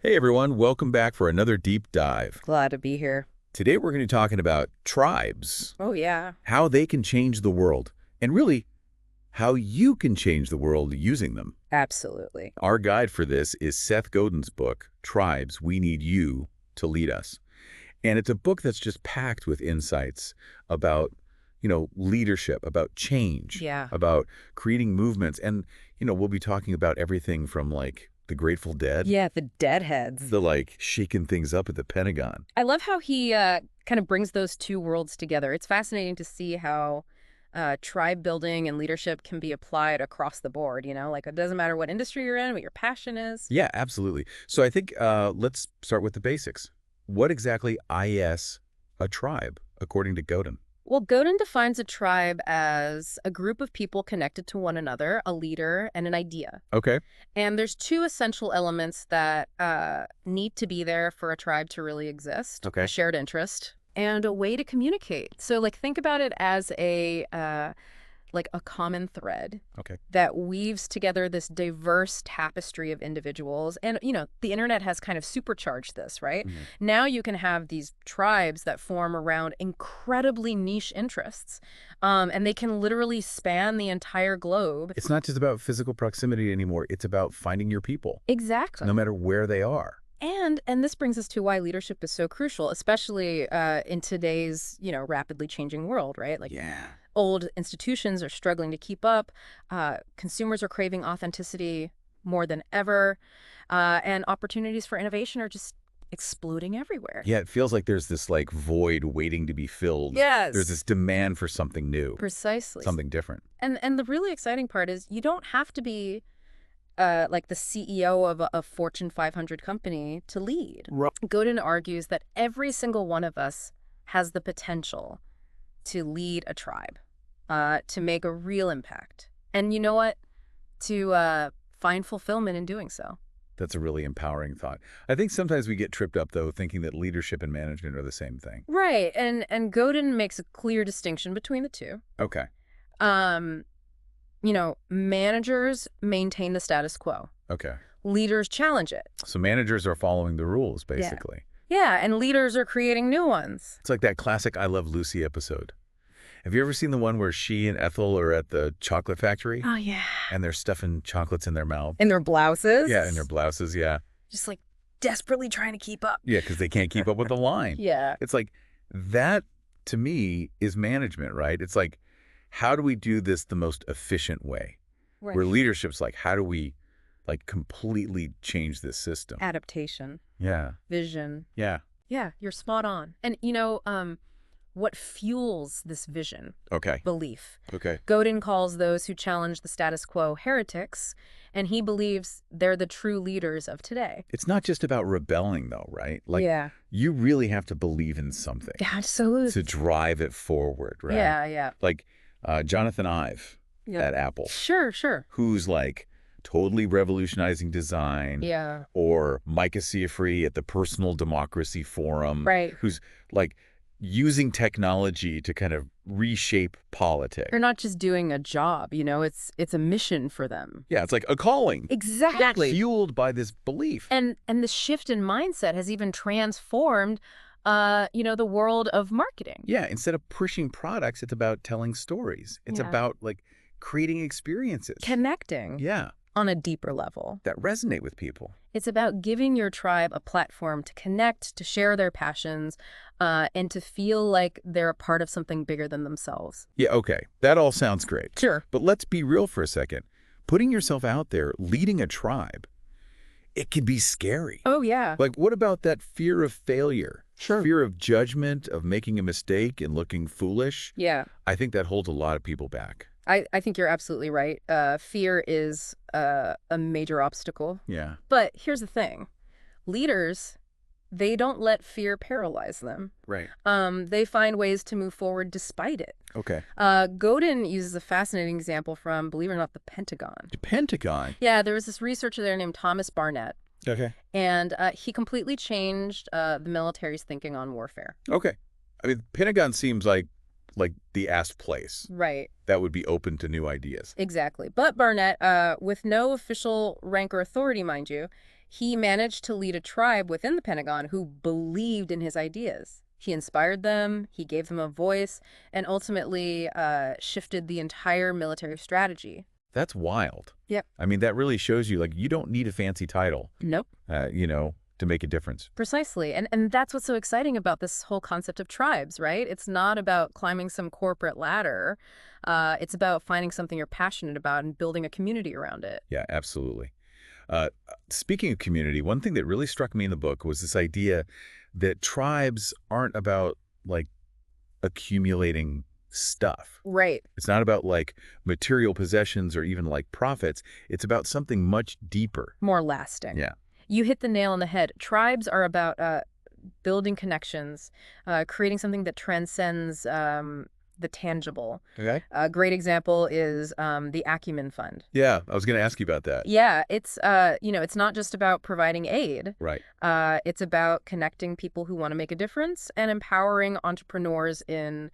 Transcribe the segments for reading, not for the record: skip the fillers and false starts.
Hey everyone, welcome back for another deep dive. Glad to be here. Today we're going to be talking about tribes, Oh, yeah. how they can change the world, and really how you can change the world using them. Absolutely. Our guide for this is Seth Godin's book, Tribes, We Need You to Lead Us. And it's a book that's just packed with insights about, leadership, about change, Yeah. about creating movements. And, we'll be talking about everything from like the Grateful Dead, Yeah, the deadheads. the like shaking things up at the Pentagon. I love how he kind of brings those two worlds together. It's fascinating to see how tribe building and leadership can be applied across the board, Like, it doesn't matter what industry you're in, what your passion is. Yeah, absolutely. So I think let's start with the basics. What exactly is a tribe, according to Godin? Well, Godin defines a tribe as a group of people connected to one another, a leader, and an idea. Okay. And there's two essential elements that need to be there for a tribe to really exist. Okay. A shared interest and a way to communicate. So, like, think about it as a common thread Okay. that weaves together this diverse tapestry of individuals. And, the internet has kind of supercharged this, right? Mhm. Now you can have these tribes that form around incredibly niche interests, and they can literally span the entire globe. It's not just about physical proximity anymore. It's about finding your people, Exactly. no matter where they are. And this brings us to why leadership is so crucial, especially in today's, rapidly changing world, right? Like, Yeah. old institutions are struggling to keep up. Consumers are craving authenticity more than ever. And opportunities for innovation are just exploding everywhere. Yeah, it feels like there's this like void waiting to be filled. Yes. There's this demand for something new, Precisely. something different. And the really exciting part is you don't have to be like the CEO of a Fortune 500 company to lead. Right. Godin argues that every single one of us has the potential to lead a tribe, to make a real impact. And you know what? To find fulfillment in doing so. That's a really empowering thought. I think sometimes we get tripped up, though, thinking that leadership and management are the same thing. Right. And Godin makes a clear distinction between the two. Okay. Managers maintain the status quo. Okay. Leaders challenge it. So managers are following the rules, basically. Yeah, and leaders are creating new ones. It's like that classic I Love Lucy episode. Have you ever seen the one where she and Ethel are at the chocolate factory? Oh, yeah. And they're stuffing chocolates in their mouth? In their blouses? Yeah, in their blouses, yeah. Just like desperately trying to keep up. Yeah, because they can't keep up with the line. Yeah. It's like that, to me, is management, right? It's like, how do we do this the most efficient way? Right. Where leadership's like, how do we like completely change this system? Adaptation. Yeah. Vision. Yeah. Yeah, you're spot on. And, what fuels this vision? Okay. Belief. Okay. Godin calls those who challenge the status quo heretics, and he believes they're the true leaders of today. It's not just about rebelling, though, right? Like, yeah. You really have to believe in something Absolutely. to drive it forward, right? Yeah, yeah. Like Jonathan Ive Yeah. at Apple, Sure. who's like totally revolutionizing design. Yeah. Or Micah Seafree at the Personal Democracy Forum. Right. Who's like using technology to kind of reshape politics. They're not just doing a job, it's a mission for them. Yeah, it's like a calling. Exactly. Fueled by this belief. And the shift in mindset has even transformed the world of marketing. Yeah, instead of pushing products, it's about telling stories. It's Yeah. about like creating experiences. Connecting. Yeah, On a deeper level. that resonate with people. It's about giving your tribe a platform to connect, to share their passions, and to feel like they're a part of something bigger than themselves. Yeah, okay. That all sounds great. Sure. But let's be real for a second. Putting yourself out there, leading a tribe, it can be scary. Oh, yeah. Like, what about that fear of failure? Sure. Fear of judgment, of making a mistake and looking foolish? Yeah. I think that holds a lot of people back. I think you're absolutely right. Fear is a major obstacle. Yeah. But here's the thing. Leaders, they don't let fear paralyze them. Right. They find ways to move forward despite it. Okay. Godin uses a fascinating example from, believe it or not, the Pentagon. The Pentagon. Yeah, there was this researcher there named Thomas Barnett, Okay. and he completely changed the military's thinking on warfare. Okay. I mean, Pentagon seems like the asked place Right. that would be open to new ideas. Exactly. But Barnett, with no official rank or authority, mind you, He managed to lead a tribe within the Pentagon who believed in his ideas. He inspired them, he gave them a voice, and ultimately shifted the entire military strategy. That's wild. Yep. I mean, that really shows you, like, you don't need a fancy title, Nope. To make a difference. Precisely. And that's what's so exciting about this whole concept of tribes, right? It's not about climbing some corporate ladder. It's about finding something you're passionate about and building a community around it. Yeah, absolutely. Speaking of community, one thing that really struck me in the book was this idea that tribes aren't about, like, accumulating stuff. Right. It's not about, like, material possessions or even, like, profits. It's about something much deeper. More lasting. Yeah. You hit the nail on the head. Tribes are about building connections, creating something that transcends the tangible. Okay. A great example is the Acumen Fund. Yeah, I was going to ask you about that. Yeah, it's not just about providing aid. Right. It's about connecting people who want to make a difference and empowering entrepreneurs in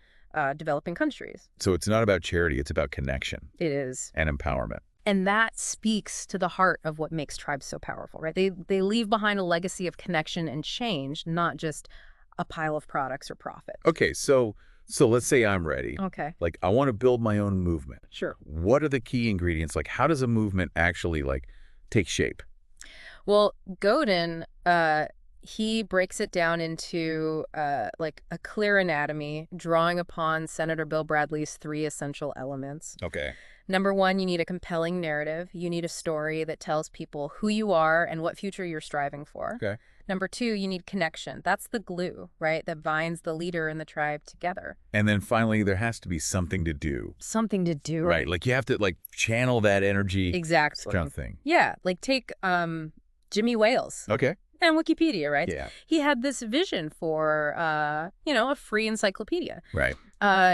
developing countries. So it's not about charity, it's about connection. It is. And empowerment. And that speaks to the heart of what makes tribes so powerful, right? They leave behind a legacy of connection and change, not just a pile of products or profit. Okay, so let's say I'm ready. Okay. Like, I want to build my own movement. Sure. What are the key ingredients? Like, how does a movement actually, like, take shape? Well, Godin, he breaks it down into like a clear anatomy, drawing upon Senator Bill Bradley's 3 essential elements. Okay. Number 1, you need a compelling narrative. You need a story that tells people who you are and what future you're striving for. Okay. Number 2, you need connection. That's the glue, right, that binds the leader and the tribe together. And then finally, there has to be something to do. Something to do. Right. Like, you have to, like, channel that energy. Exactly. Kind of thing. Yeah. Like, take Jimmy Wales. Okay. And Wikipedia, right? Yeah. He had this vision for, a free encyclopedia. Right.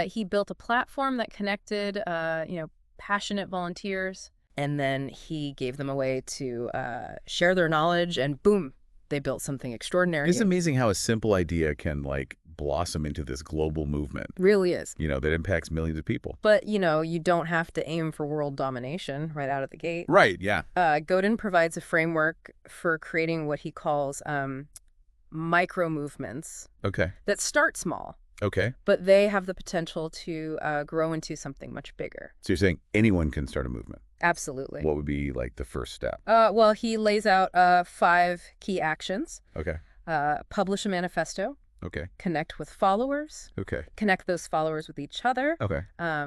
He built a platform that connected, passionate volunteers, and then he gave them a way to share their knowledge, and boom, they built something extraordinary. It's amazing how a simple idea can, like, blossom into this global movement. Really is. That impacts millions of people. But, you don't have to aim for world domination right out of the gate. Right, yeah. Godin provides a framework for creating what he calls micro movements Okay. that start small. Okay. But they have the potential to grow into something much bigger. So you're saying anyone can start a movement? Absolutely. What would be, like, the first step? Well, he lays out 5 key actions. Okay. Publish a manifesto. Okay. Connect with followers. Okay. Connect those followers with each other. Okay.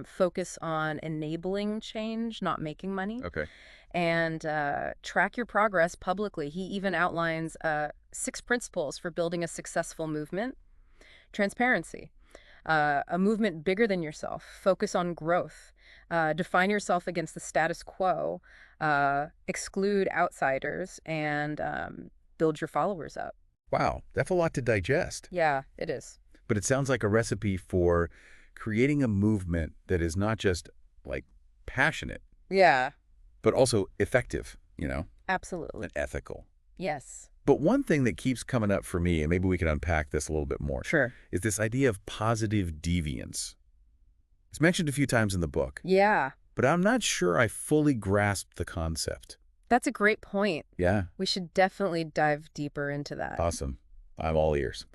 Focus on enabling change, not making money. Okay. And track your progress publicly. He even outlines 6 principles for building a successful movement. Transparency. A movement bigger than yourself. Focus on growth. Define yourself against the status quo. Exclude outsiders, and build your followers up. Wow, that's a lot to digest. Yeah, it is. But it sounds like a recipe for creating a movement that is not just, like, passionate, Yeah, but also effective, absolutely. and ethical. Yes. But one thing that keeps coming up for me, and maybe we can unpack this a little bit more, Sure. is this idea of positive deviance. It's mentioned a few times in the book, Yeah, but I'm not sure I fully grasped the concept. that's a great point. Yeah, We should definitely dive deeper into that. awesome. I'm all ears.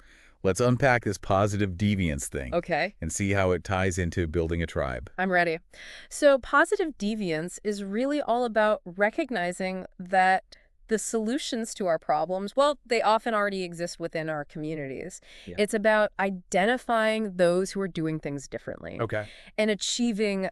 Let's unpack this positive deviance thing Okay, and see how it ties into building a tribe. I'm ready. So positive deviance is really all about recognizing that the solutions to our problems, well, they often already exist within our communities. Yeah. It's about identifying those who are doing things differently Okay. and achieving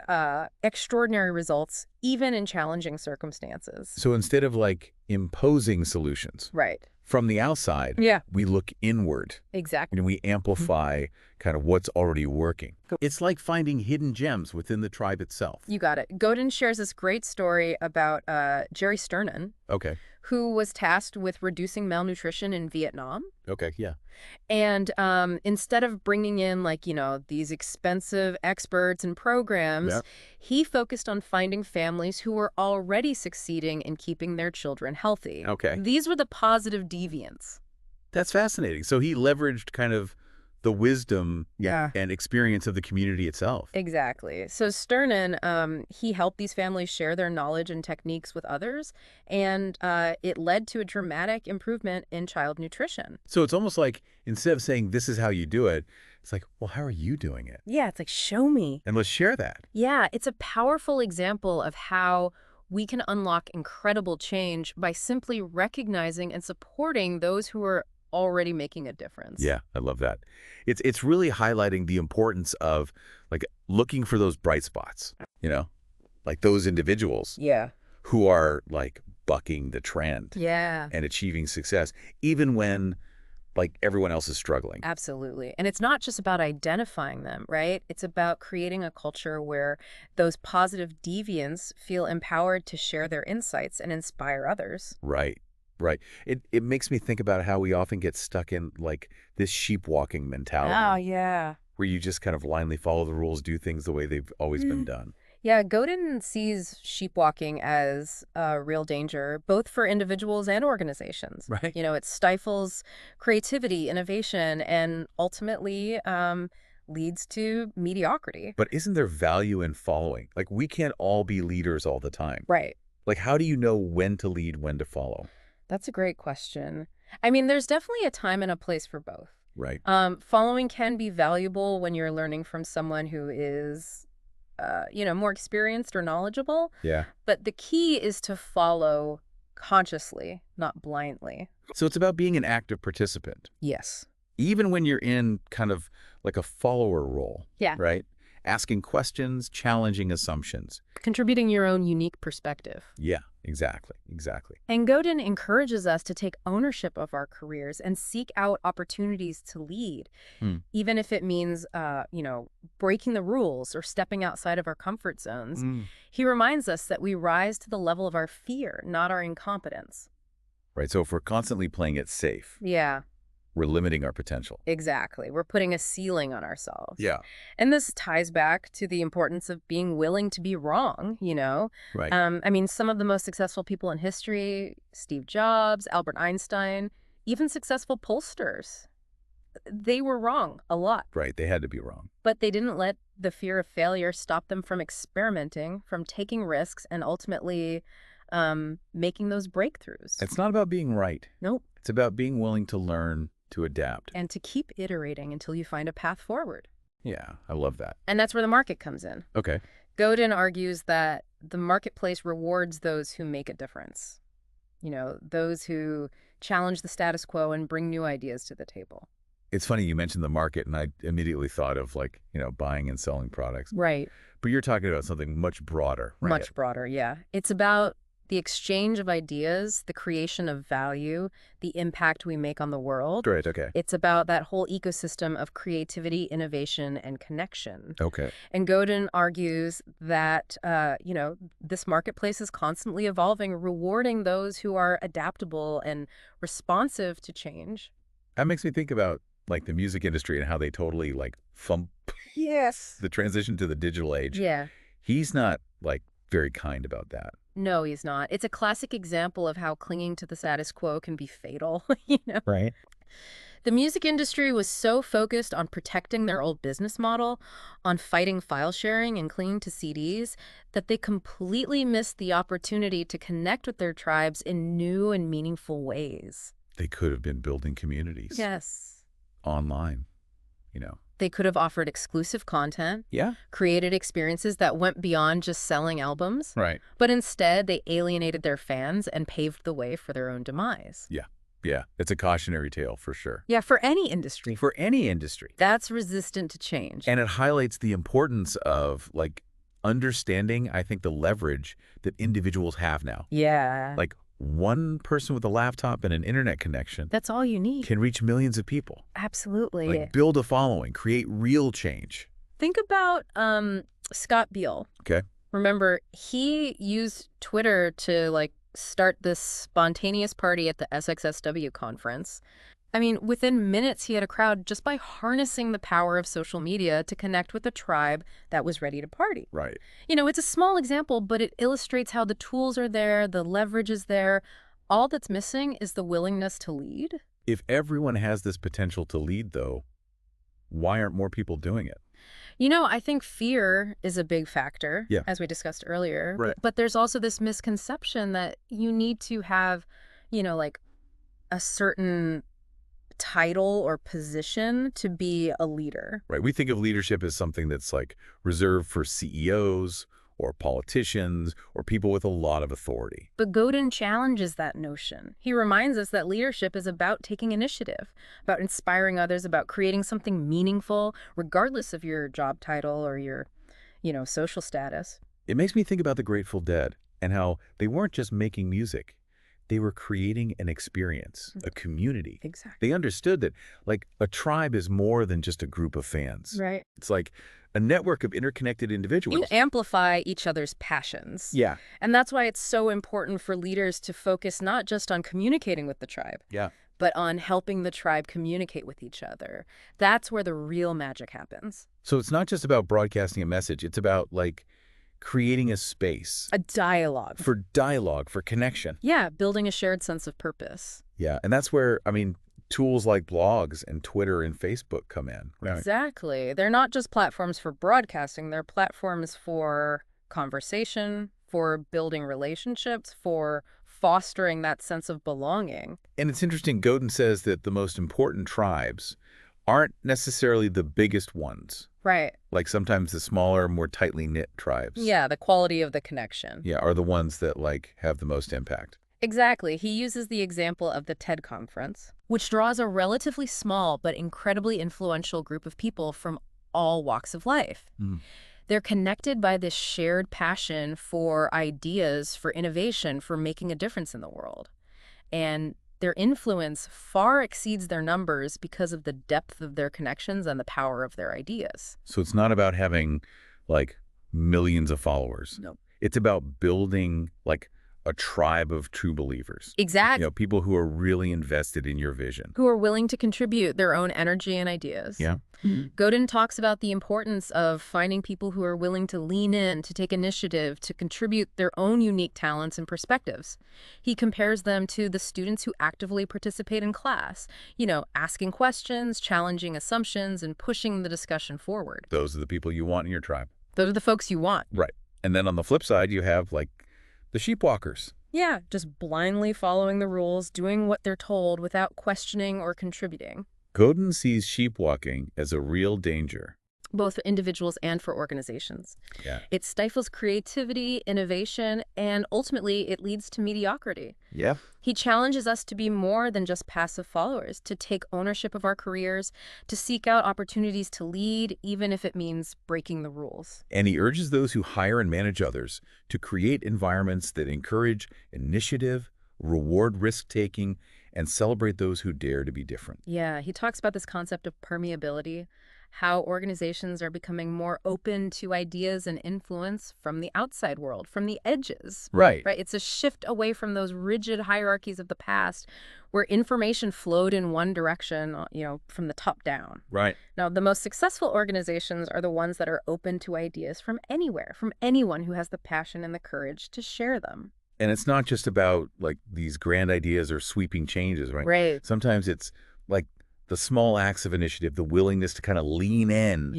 extraordinary results, even in challenging circumstances. So instead of, like, imposing solutions Right. from the outside, Yeah, we look inward exactly. and we amplify kind of what's already working. It's like finding hidden gems within the tribe itself. You got it. Godin shares this great story about Jerry Sternin, Okay. who was tasked with reducing malnutrition in Vietnam. Okay. Yeah. And instead of bringing in, like, these expensive experts and programs, Yeah. he focused on finding families who were already succeeding in keeping their children healthy. Okay. These were the positive deviants. That's fascinating. So he leveraged kind of the wisdom Yeah. and experience of the community itself. Exactly. So Sternin, he helped these families share their knowledge and techniques with others, and it led to a dramatic improvement in child nutrition. So it's almost like instead of saying this is how you do it, it's like, well, how are you doing it? Yeah, it's like, show me. And let's share that. Yeah, it's a powerful example of how we can unlock incredible change by simply recognizing and supporting those who are already making a difference. Yeah, I love that. It's really highlighting the importance of like looking for those bright spots, like those individuals Yeah. who are like bucking the trend Yeah. and achieving success, even when like everyone else is struggling. Absolutely. And it's not just about identifying them, right? It's about creating a culture where those positive deviants feel empowered to share their insights and inspire others. Right, right. It makes me think about how we often get stuck in like this sheep walking mentality Yeah. where you just kind of blindly follow the rules, do things the way they've always been done. Yeah, Godin sees sheepwalking as a real danger, both for individuals and organizations. Right. It stifles creativity, innovation, and ultimately leads to mediocrity. But isn't there value in following? Like we can't all be leaders all the time. Right. Like how do you know when to lead, when to follow? That's a great question. I mean, there's definitely a time and a place for both. Right. Following can be valuable when you're learning from someone who is, more experienced or knowledgeable. Yeah. But the key is to follow consciously, not blindly. So it's about being an active participant, Yes. even when you're in kind of like a follower role. Yeah. Right. Asking questions, challenging assumptions. Contributing your own unique perspective. Yeah, exactly. Exactly. And Godin encourages us to take ownership of our careers and seek out opportunities to lead, even if it means, breaking the rules or stepping outside of our comfort zones. He reminds us that we rise to the level of our fear, not our incompetence. Right. So if we're constantly playing it safe, Yeah, we're limiting our potential. exactly. We're putting a ceiling on ourselves. Yeah. And this ties back to the importance of being willing to be wrong, Right. I mean, some of the most successful people in history, Steve Jobs, Albert Einstein, even successful pollsters, they were wrong a lot. Right. They had to be wrong. But they didn't let the fear of failure stop them from experimenting, from taking risks, and ultimately making those breakthroughs. It's not about being right. Nope. It's about being willing to learn, to adapt. And to keep iterating until you find a path forward. Yeah, I love that. And that's where the market comes in. Okay. Godin argues that the marketplace rewards those who make a difference. Those who challenge the status quo and bring new ideas to the table. It's funny you mentioned the market, and I immediately thought of like, buying and selling products. Right. But you're talking about something much broader, right? Much broader, yeah. It's about the exchange of ideas, the creation of value, the impact we make on the world. Right, okay. It's about that whole ecosystem of creativity, innovation, and connection. Okay. And Godin argues that, this marketplace is constantly evolving, rewarding those who are adaptable and responsive to change. That makes me think about like the music industry and how they totally like thump Yes. the transition to the digital age. Yeah. He's not like very kind about that. No, he's not. It's a classic example of how clinging to the status quo can be fatal, Right. The music industry was so focused on protecting their old business model, on fighting file sharing and clinging to CDs, that they completely missed the opportunity to connect with their tribes in new and meaningful ways. They could have been building communities. Yes. Online, They could have offered exclusive content, Yeah. created experiences that went beyond just selling albums, Right. but instead they alienated their fans and paved the way for their own demise. Yeah. Yeah. It's a cautionary tale for sure. Yeah, for any industry. For any industry. That's resistant to change. And it highlights the importance of like understanding, I think, the leverage that individuals have now. Yeah. Like one person with a laptop and an internet connection That's all you need. can reach millions of people. Absolutely. Like build a following, create real change. Think about Scott Beale. Okay. Remember, he used Twitter to start this spontaneous party at the SXSW conference. I mean, within minutes, he had a crowd just by harnessing the power of social media to connect with a tribe that was ready to party. Right. It's a small example, but it illustrates how the tools are there, the leverage is there. All that's missing is the willingness to lead. If everyone has this potential to lead, though, Why aren't more people doing it? I think fear is a big factor, Yeah. as we discussed earlier. Right. But there's also this misconception that you need to have, like a certain title or position to be a leader. Right. We think of leadership as something that's like reserved for CEOs or politicians or people with a lot of authority. But Godin challenges that notion. He reminds us that leadership is about taking initiative, about inspiring others, about creating something meaningful, regardless of your job title or your, social status. It makes me think about the Grateful Dead and how they weren't just making music. They were creating an experience, a community. Exactly. They understood that, like, a tribe is more than just a group of fans. Right. It's like a network of interconnected You individuals. amplify each other's passions. Yeah. And that's why it's so important for leaders to focus not just on communicating with the tribe, Yeah. but on helping the tribe communicate with each other. That's where the real magic happens. So it's not just about broadcasting a message. It's about, like, creating a space A dialogue. for dialogue, for connection. Yeah, building a shared sense of purpose. Yeah. And that's where, tools like blogs and Twitter and Facebook come in. Right. Exactly. They're not just platforms for broadcasting. They're platforms for conversation, for building relationships, for fostering that sense of belonging. And it's interesting, Godin says that the most important tribes aren't necessarily the biggest ones. Right. Like sometimes the smaller, more tightly knit tribes. Yeah, the quality of the connection. Yeah, are the ones that have the most impact. Exactly. He uses the example of the TED conference, which draws a relatively small but incredibly influential group of people from all walks of life. Mm. They're connected by this shared passion for ideas, for innovation, for making a difference in the world. And their influence far exceeds their numbers because of the depth of their connections and the power of their ideas. So it's not about having millions of followers. No. It's about building a tribe of true believers. Exactly. People who are really invested in your vision. Who are willing to contribute their own energy and ideas. Yeah. Godin talks about the importance of finding people who are willing to lean in, to take initiative, to contribute their own unique talents and perspectives. He compares them to the students who actively participate in class, asking questions, challenging assumptions, and pushing the discussion forward. Those are the people you want in your tribe. Those are the folks you want. Right. And then on the flip side, you have the sheepwalkers. Yeah, just blindly following the rules, doing what they're told without questioning or contributing. Godin sees sheepwalking as a real danger. Both for individuals and for organizations. Yeah. It stifles creativity, innovation, and ultimately it leads to mediocrity. Yeah. He challenges us to be more than just passive followers, to take ownership of our careers, to seek out opportunities to lead, even if it means breaking the rules. And he urges those who hire and manage others to create environments that encourage initiative, reward risk-taking, and celebrate those who dare to be different. Yeah, he talks about this concept of permeability, how organizations are becoming more open to ideas and influence from the outside world, from the edges. Right. Right? It's a shift away from those rigid hierarchies of the past where information flowed in one direction, from the top down. Right. Now, the most successful organizations are the ones that are open to ideas from anywhere, from anyone who has the passion and the courage to share them. And it's not just about these grand ideas or sweeping changes, right? Right. Sometimes it's the small acts of initiative, the willingness to kind of lean in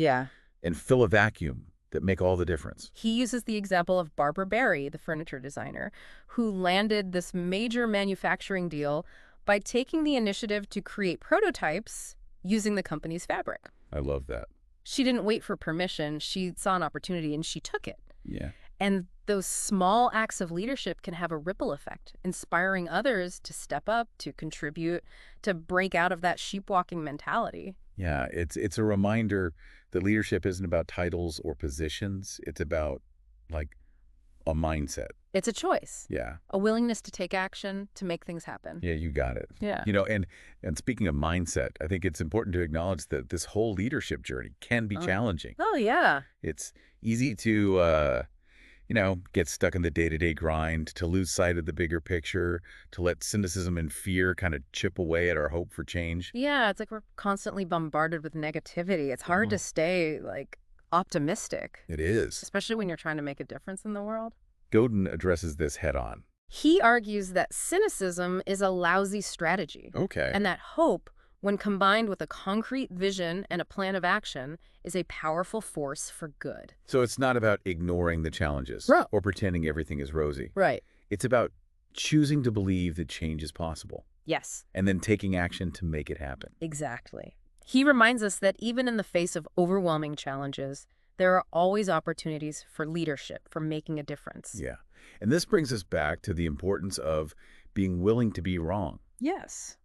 and fill a vacuum that make all the difference. He uses the example of Barbara Barry, the furniture designer, who landed this major manufacturing deal by taking the initiative to create prototypes using the company's fabric. I love that. She didn't wait for permission. She saw an opportunity and she took it. Yeah. And those small acts of leadership can have a ripple effect, inspiring others to step up, to contribute, to break out of that sheepwalking mentality. Yeah, it's a reminder that leadership isn't about titles or positions. It's about a mindset. It's a choice. Yeah. A willingness to take action, to make things happen. Yeah, you got it. Yeah. And speaking of mindset, I think it's important to acknowledge that this whole leadership journey can be challenging. Oh, yeah. It's easy to get stuck in the day-to-day grind, to lose sight of the bigger picture, to let cynicism and fear kind of chip away at our hope for change. Yeah, it's like we're constantly bombarded with negativity. It's hard to stay, optimistic. It is. Especially when you're trying to make a difference in the world. Godin addresses this head-on. He argues that cynicism is a lousy strategy. Okay. And that hope, when combined with a concrete vision and a plan of action, is a powerful force for good. So it's not about ignoring the challenges Right. or pretending everything is rosy. Right. It's about choosing to believe that change is possible Yes, and then taking action to make it happen. exactly. He reminds us that even in the face of overwhelming challenges, there are always opportunities for leadership, for making a difference. Yeah. And this brings us back to the importance of being willing to be wrong, Yes.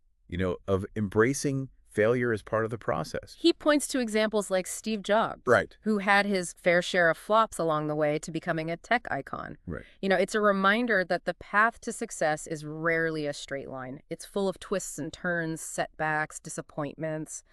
of embracing failure as part of the process. He points to examples like Steve Jobs, Right. who had his fair share of flops along the way to becoming a tech icon. Right. It's a reminder that the path to success is rarely a straight line. It's full of twists and turns, setbacks, disappointments.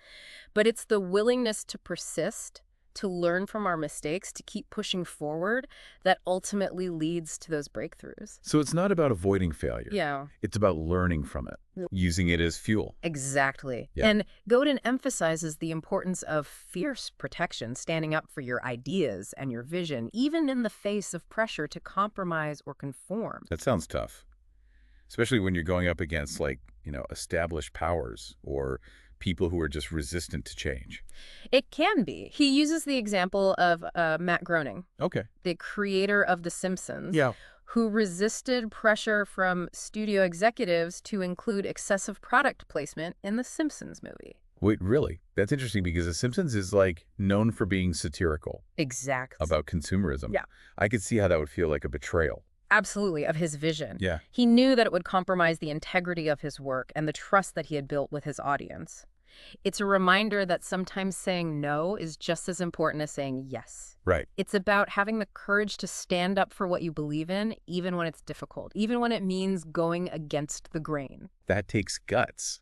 But it's the willingness to persist, to learn from our mistakes, to keep pushing forward, that ultimately leads to those breakthroughs. So it's not about avoiding failure. Yeah. It's about learning from it, using it as fuel. Exactly. Yeah. And Godin emphasizes the importance of fierce protection, standing up for your ideas and your vision, even in the face of pressure to compromise or conform. That sounds tough, especially when you're going up against, established powers or people who are just resistant to change. It can be. He uses the example of Matt Groening, Okay. the creator of The Simpsons, Yeah. who resisted pressure from studio executives to include excessive product placement in The Simpsons movie. Wait, really? That's interesting because The Simpsons is known for being satirical Exactly. about consumerism. Yeah. I could see how that would feel like a betrayal. Absolutely, of his vision. Yeah. He knew that it would compromise the integrity of his work and the trust that he had built with his audience. It's a reminder that sometimes saying no is just as important as saying yes. Right. It's about having the courage to stand up for what you believe in, even when it's difficult, even when it means going against the grain. That takes guts.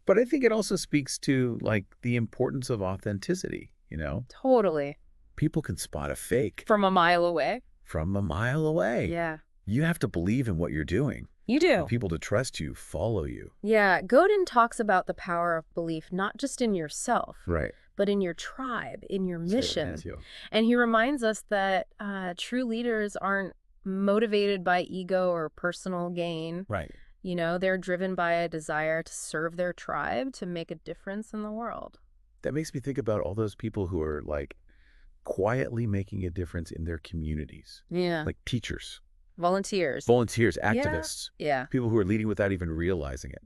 But I think it also speaks to the importance of authenticity, Totally. People can spot a fake From a mile away? from a mile away. Yeah. You have to believe in what you're doing. You do. For people to trust you, follow you. Yeah, Godin talks about the power of belief not just in yourself, Right. but in your tribe, in your mission. Yes, you. And he reminds us that true leaders aren't motivated by ego or personal gain. Right. They're driven by a desire to serve their tribe, to make a difference in the world. That makes me think about all those people who are quietly making a difference in their communities. Yeah. Like teachers, Volunteers. volunteers, activists, Yeah. people who are leading without even realizing it.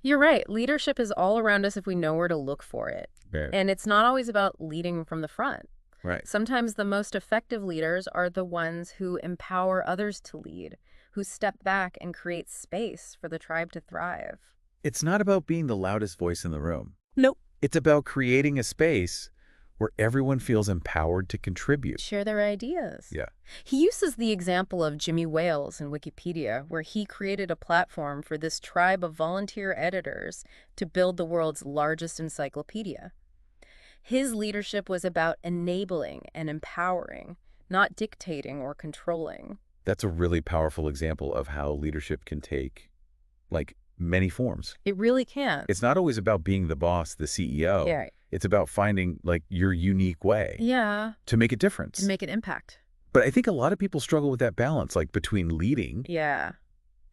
You're right. Leadership is all around us if we know where to look for it. Right. And it's not always about leading from the front. Right. Sometimes the most effective leaders are the ones who empower others to lead, who step back and create space for the tribe to thrive. It's not about being the loudest voice in the room. Nope. It's about creating a space where everyone feels empowered to contribute. Share their ideas. Yeah. He uses the example of Jimmy Wales in Wikipedia, where he created a platform for this tribe of volunteer editors to build the world's largest encyclopedia. His leadership was about enabling and empowering, not dictating or controlling. That's a really powerful example of how leadership can take many forms. It really can. It's not always about being the boss, the CEO. Yeah. It's about finding your unique way Yeah. to make a difference. To make an impact. But I think a lot of people struggle with that balance, between leading Yeah.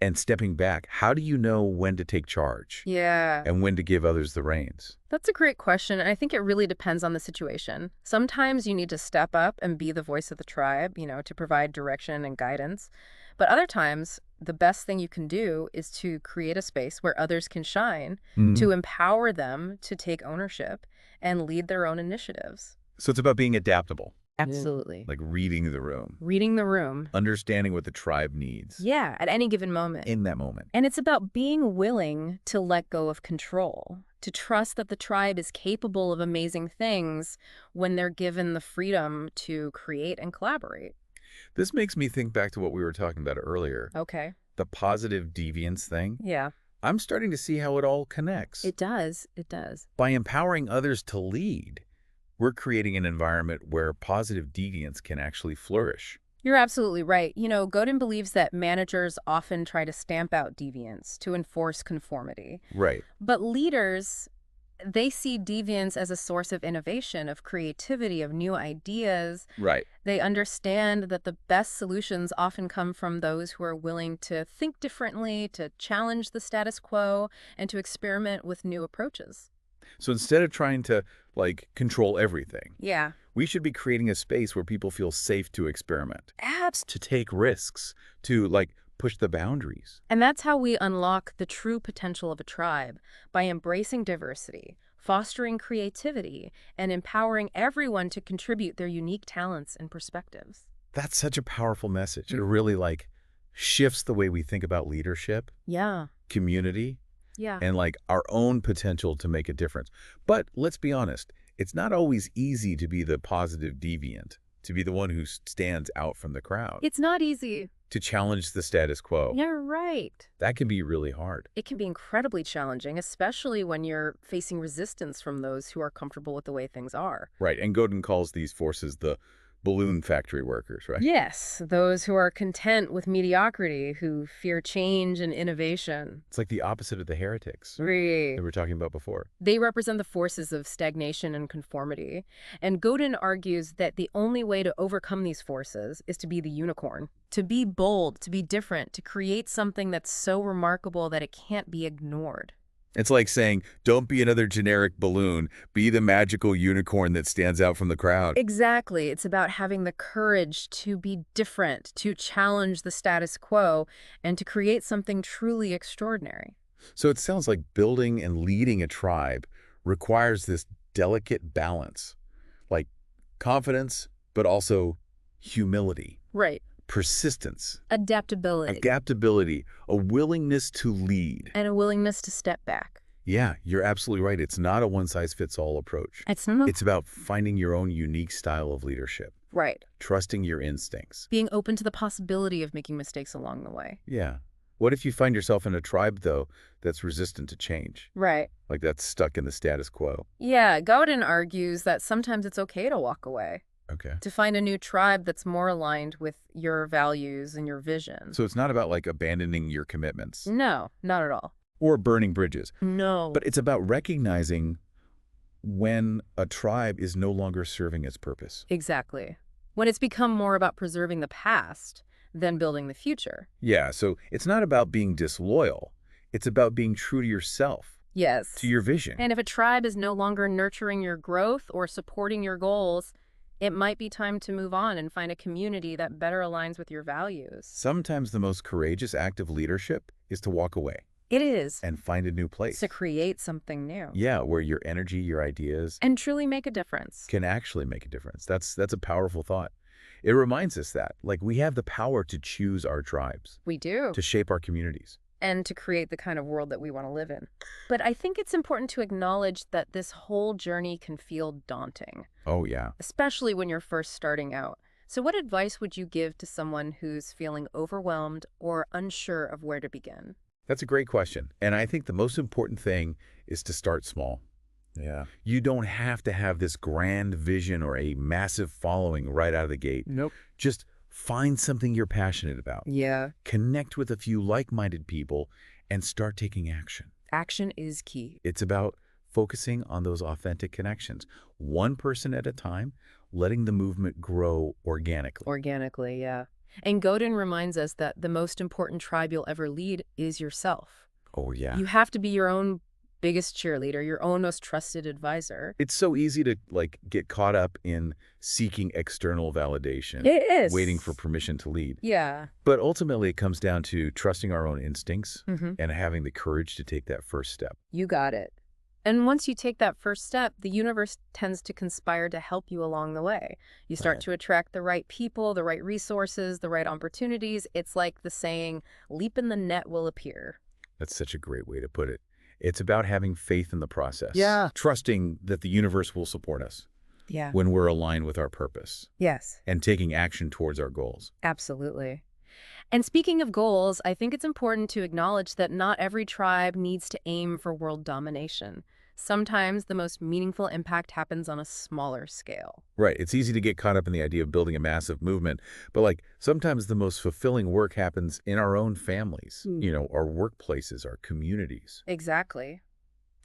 and stepping back. How do you know when to take charge Yeah. and when to give others the reins? That's a great question, and I think it really depends on the situation. Sometimes you need to step up and be the voice of the tribe, to provide direction and guidance. But other times, the best thing you can do is to create a space where others can shine, to empower them to take ownership and lead their own initiatives. So it's about being adaptable, Absolutely. reading the room, Reading the room. understanding what the tribe needs Yeah, at any given moment. in that moment. And it's about being willing to let go of control, to trust that the tribe is capable of amazing things when they're given the freedom to create and collaborate. This makes me think back to what we were talking about earlier, Okay. the positive deviance thing. Yeah, I'm starting to see how it all connects. it does. It does. By empowering others to lead, we're creating an environment where positive deviance can actually flourish. You're absolutely right. Godin believes that managers often try to stamp out deviance to enforce conformity. Right. But leaders They see deviance as a source of innovation, of creativity, of new ideas. Right. They understand that the best solutions often come from those who are willing to think differently, to challenge the status quo, and to experiment with new approaches. So instead of trying to, like, control everything, Yeah. we should be creating a space where people feel safe to experiment, Abs. to take risks, to, like, push the boundaries. And that's how we unlock the true potential of a tribe, by embracing diversity, fostering creativity, and empowering everyone to contribute their unique talents and perspectives. That's such a powerful message. It really, like, shifts the way we think about leadership, Yeah. community, Yeah. and, like, our own potential to make a difference. But let's be honest, it's not always easy to be the positive deviant, to be the one who stands out from the crowd, It's not easy. to challenge the status quo. You're right. That can be really hard. It can be incredibly challenging, especially when you're facing resistance from those who are comfortable with the way things are. Right, and Godin calls these forces the balloon factory workers, right? Yes, those who are content with mediocrity, who fear change and innovation. It's like the opposite of the heretics that Right. we were talking about before. They represent the forces of stagnation and conformity. And Godin argues that the only way to overcome these forces is to be the unicorn, to be bold, to be different, to create something that's so remarkable that it can't be ignored. It's like saying, don't be another generic balloon, be the magical unicorn that stands out from the crowd. Exactly. It's about having the courage to be different, to challenge the status quo, and to create something truly extraordinary. So it sounds like building and leading a tribe requires this delicate balance, like confidence, but also humility, Right. persistence, Adaptability. adaptability, a willingness to lead. And a willingness to step back. Yeah, you're absolutely right. It's not a one-size-fits-all approach. It's not. It's about finding your own unique style of leadership, Right. trusting your instincts. Being open to the possibility of making mistakes along the way. Yeah. What if you find yourself in a tribe, though, that's resistant to change? Right. Like that's stuck in the status quo. Yeah, Godin argues that sometimes it's okay to walk away, Okay. to find a new tribe that's more aligned with your values and your vision. So it's not about like abandoning your commitments No, not at all. or burning bridges, No. but it's about recognizing when a tribe is no longer serving its purpose. Exactly. When it's become more about preserving the past than building the future. Yeah, so it's not about being disloyal. It's about being true to yourself, Yes. to your vision. And if a tribe is no longer nurturing your growth or supporting your goals, it might be time to move on and find a community that better aligns with your values. Sometimes the most courageous act of leadership is to walk away It is. and find a new place. To create something new. Yeah, where your energy, your ideas And truly make a difference. can actually make a difference. That's a powerful thought. It reminds us that, like, we have the power to choose our tribes, We do. to shape our communities. And to create the kind of world that we want to live in. But I think it's important to acknowledge that this whole journey can feel daunting, Oh, yeah. especially when you're first starting out. So what advice would you give to someone who's feeling overwhelmed or unsure of where to begin? That's a great question. And I think the most important thing is to start small. Yeah. You don't have to have this grand vision or a massive following right out of the gate. Nope. Just find something you're passionate about. Yeah. Connect with a few like-minded people and start taking action. Action is key. It's about focusing on those authentic connections, one person at a time, letting the movement grow organically. Organically, yeah. And Godin reminds us that the most important tribe you'll ever lead is yourself. Oh, yeah. You have to be your own biggest cheerleader, your own most trusted advisor. It's so easy to, like, get caught up in seeking external validation, It is. waiting for permission to lead. Yeah. But ultimately, it comes down to trusting our own instincts Mm-hmm. and having the courage to take that first step. You got it. And once you take that first step, the universe tends to conspire to help you along the way. You start Right. to attract the right people, the right resources, the right opportunities. It's like the saying, leap in the net will appear. That's such a great way to put it. It's about having faith in the process. Yeah. Trusting that the universe will support us Yeah. when we're aligned with our purpose Yes, and taking action towards our goals. absolutely. And speaking of goals, I think it's important to acknowledge that not every tribe needs to aim for world domination. Sometimes the most meaningful impact happens on a smaller scale. Right. It's easy to get caught up in the idea of building a massive movement, but like sometimes the most fulfilling work happens in our own families, Mm. our workplaces, our communities. Exactly.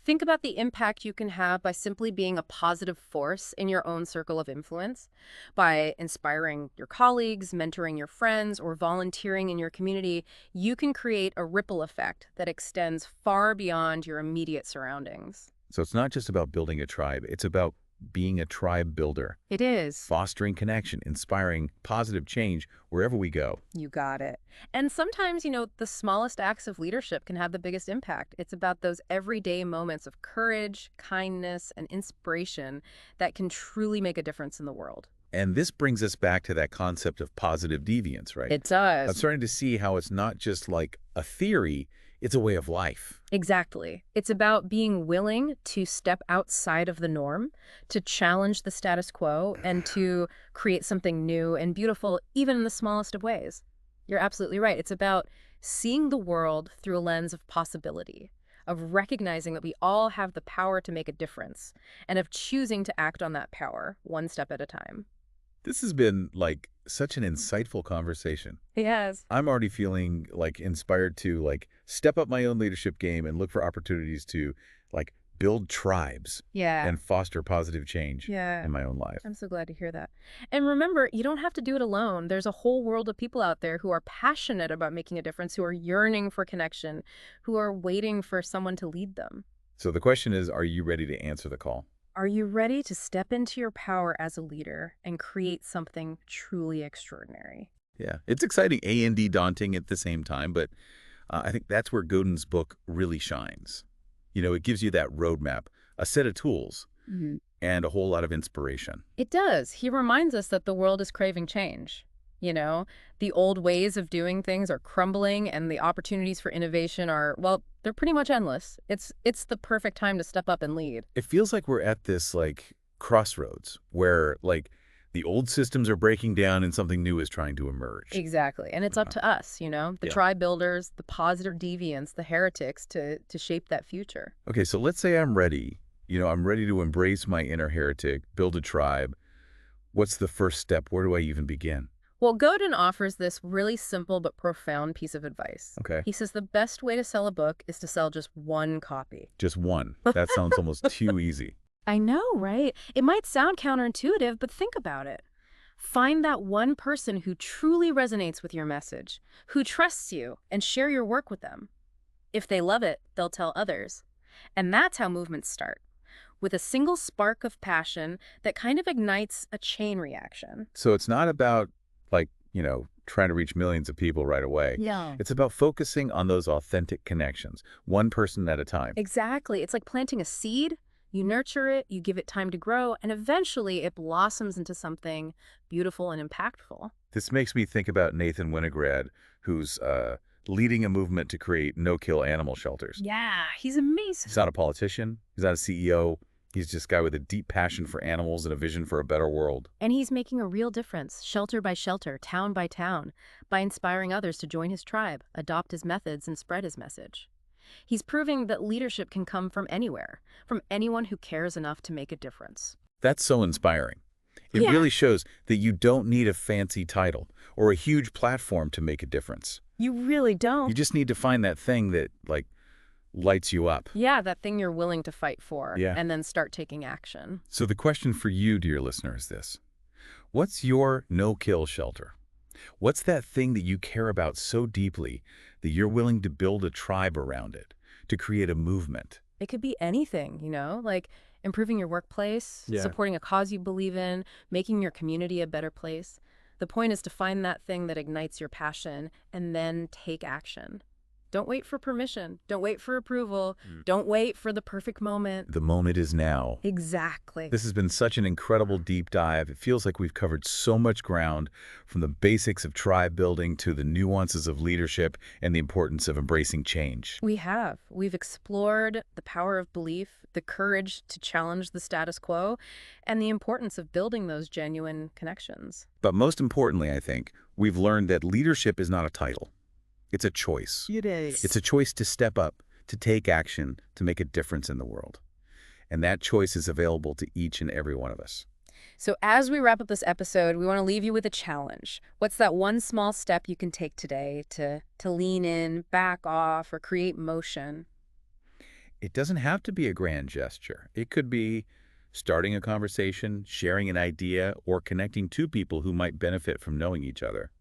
Think about the impact you can have by simply being a positive force in your own circle of influence, by inspiring your colleagues, mentoring your friends, or volunteering in your community. You can create a ripple effect that extends far beyond your immediate surroundings. So it's not just about building a tribe, it's about being a tribe builder, It is. fostering connection, inspiring positive change wherever we go. You got it. And sometimes, the smallest acts of leadership can have the biggest impact. It's about those everyday moments of courage, kindness, and inspiration that can truly make a difference in the world. And this brings us back to that concept of positive deviance, right? It I'm does. starting to see how it's not just like a theory, it's a way of life. Exactly. It's about being willing to step outside of the norm, to challenge the status quo, and to create something new and beautiful, even in the smallest of ways. You're absolutely right. It's about seeing the world through a lens of possibility, of recognizing that we all have the power to make a difference, and of choosing to act on that power one step at a time. This has been like such an insightful conversation. Yes. I'm already feeling like inspired to like step up my own leadership game and look for opportunities to like build tribes Yeah. and foster positive change Yeah. in my own life. I'm so glad to hear that. And remember, you don't have to do it alone. There's a whole world of people out there who are passionate about making a difference, who are yearning for connection, who are waiting for someone to lead them. So the question is, are you ready to answer the call? Are you ready to step into your power as a leader and create something truly extraordinary? Yeah, it's exciting and daunting at the same time, but I think that's where Godin's book really shines. It gives you that roadmap, a set of tools, Mhm. and a whole lot of inspiration. It does. He reminds us that the world is craving change. The old ways of doing things are crumbling and the opportunities for innovation are, well, they're pretty much endless. It's the perfect time to step up and lead. It feels like we're at this like crossroads where like the old systems are breaking down and something new is trying to emerge. Exactly. And it's up to us, the Yeah. tribe builders, the positive deviants, the heretics to shape that future. Okay, so let's say I'm ready. I'm ready to embrace my inner heretic, build a tribe. What's the first step? Where do I even begin? Well, Godin offers this really simple but profound piece of advice. Okay, He says the best way to sell a book is to sell just one copy. just one. That sounds almost too easy. I know, right? It might sound counterintuitive, but think about it. Find that one person who truly resonates with your message, who trusts you, and share your work with them. If they love it, they'll tell others. And that's how movements start, with a single spark of passion that kind of ignites a chain reaction. So it's not about like, trying to reach millions of people right away. Yeah. It's about focusing on those authentic connections, one person at a time. Exactly. It's like planting a seed. You nurture it, you give it time to grow, and eventually it blossoms into something beautiful and impactful. This makes me think about Nathan Winograd, who's leading a movement to create no-kill animal shelters. Yeah, he's amazing. He's not a politician. He's not a CEO. He's just a guy with a deep passion for animals and a vision for a better world. And he's making a real difference, shelter by shelter, town by town, by inspiring others to join his tribe, adopt his methods, and spread his message. He's proving that leadership can come from anywhere, from anyone who cares enough to make a difference. That's so inspiring. It Yeah. really shows that you don't need a fancy title or a huge platform to make a difference. You really You don't. just need to find that thing that, like, lights you up. Yeah, that thing you're willing to fight for, Yeah. and then start taking action. So the question for you, dear listener, is this. What's your no-kill shelter? What's that thing that you care about so deeply that you're willing to build a tribe around it, to create a movement? It could be anything, like improving your workplace, Yeah. supporting a cause you believe in, making your community a better place. The point is to find that thing that ignites your passion and then take action. Don't wait for permission. Don't wait for approval. Don't wait for the perfect moment. The moment is now. Exactly. This has been such an incredible deep dive. It feels like we've covered so much ground, from the basics of tribe building to the nuances of leadership and the importance of embracing change. We have. We've explored the power of belief, the courage to challenge the status quo, and the importance of building those genuine connections. But most importantly, I think, we've learned that leadership is not a title. It's a choice. It is. It's a choice to step up, to take action, to make a difference in the world. And that choice is available to each and every one of us. So as we wrap up this episode, we want to leave you with a challenge. What's that one small step you can take today to lean in, back off, or create motion? It doesn't have to be a grand gesture. It could be starting a conversation, sharing an idea, or connecting two people who might benefit from knowing each other.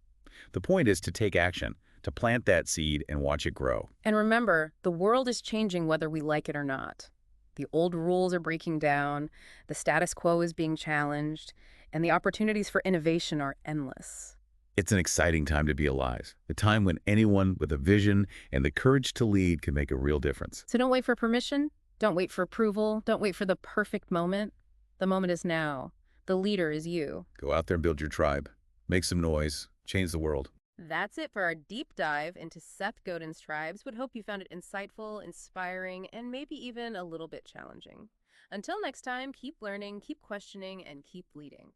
The point is to take action, to plant that seed and watch it grow. And remember, the world is changing whether we like it or not. The old rules are breaking down, the status quo is being challenged, and the opportunities for innovation are endless. It's an exciting time to be alive, a time when anyone with a vision and the courage to lead can make a real difference. So don't wait for permission. Don't wait for approval. Don't wait for the perfect moment. The moment is now. The leader is you. Go out there and build your tribe. Make some noise. Change the world. That's it for our deep dive into Seth Godin's Tribes. Would hope you found it insightful, inspiring, and maybe even a little bit challenging. Until next time, keep learning, keep questioning, and keep leading.